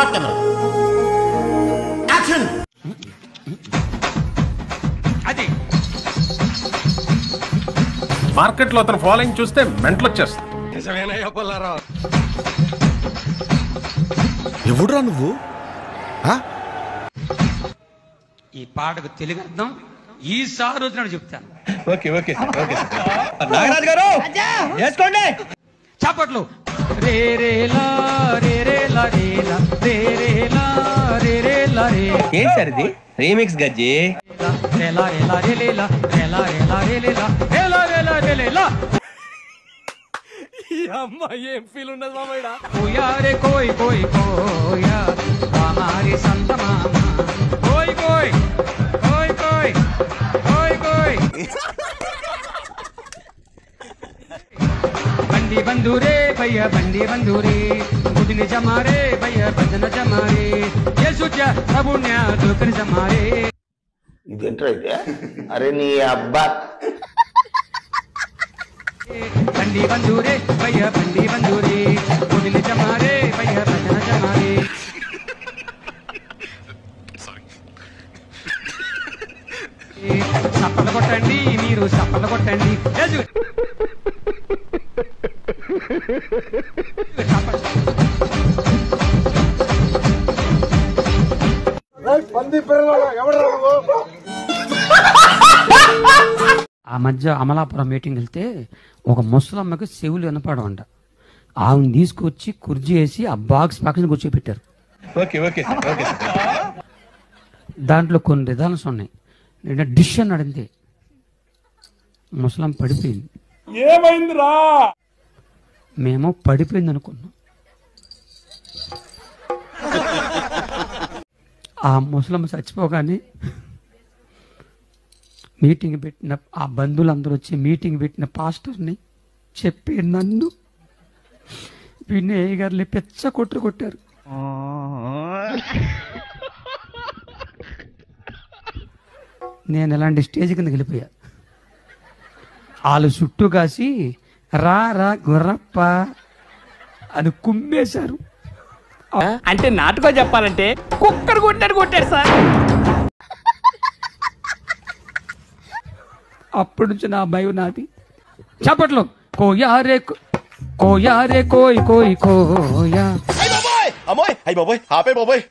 Start camera action. అది market లో అతను ఫాలోయింగ్ చూస్తే మెంటల్ వచ్చేస్తుంది. ఎవడురా నువ్వు? ఈ పాటకు తెలుగు అర్థం ఈసారి వచ్చినట్టు చెప్తాను. ఓకే ఓకే ఓకే నాగరాజు గారు వేసుకోండి చప్పట్లు. రే రే లా రే రే లా రే లా రే రే లా రే రే లా రే. ఏం సార్ ఇది రీమిక్స్ గజ్జి? రే లా రే లా రే లే లా రే లా రే లా రే లే లా రే లా రే లా రే లే లా. ఈ అమ్మాయి ఏం ఫీల్ ఉండదు మామయ్య. కోయా రే కోయ్ కోయ్ కోయా హమారీ సంత మామా కోయ్ కోయ్ కోయ్ కోయ్ కోయ్ కోయ్. బండి బంధురే భయ్య బండి బంధురే బుద్ధిని జమారే భయ్య భజన జమారే యేసుచ ప్రభుణ్య దోకని జమారే. ఇదేంటైతే అరే నీ అబ్బా. బండి బంధురే భయ్య బండి బంధురే బుద్ధిని జమారే భయ్య భజన జమారే. సప్పలు కొట్టండి మీరు సప్పలు కొట్టండి. ఆ మధ్య అమలాపురం మీటింగ్ వెళ్తే ఒక ముసలమ్మకి చెవులు వినపడమంట. ఆమెను తీసుకొచ్చి కుర్చీ వేసి ఆ బాక్స్ పక్కన కూర్చోబెట్టారు. ఓకే ఓకే ఓకే దాంట్లో కొన్ని రిజల్ట్స్ ఉన్నాయి. నేను డిష్ అన్నాడు అంతే. ముసలం పడిపోయింది. ఏమైందిరా? మేము పడిపోయింది అనుకున్నాం. ఆ ముసలమ్మ చచ్చిపోగానే మీటింగ్ పెట్టిన ఆ బంధువులందరూ వచ్చి మీటింగ్ పెట్టిన పాస్టర్ని చెప్పి నన్ను వినయ్ గారిని పెచ్చ కొట్టారు. నేను ఎలాంటి స్టేజ్ కిందకి వెళ్ళిపోయా. వాళ్ళు చుట్టూ కాసి రా రా గుర్రప్ప అని కుమ్మేశారు. అంటే నాటుగా చెప్పాలంటే కుక్కర్ కొట్టాడు సార్. అప్పటి నుంచి నా భయం నాది. చప్పట్లో కోయారే కోయారే కోయ్ కోయ్ కోయా. అమ్మోయ్ అయ్య బాబోయ్ ఆపే బాబోయ్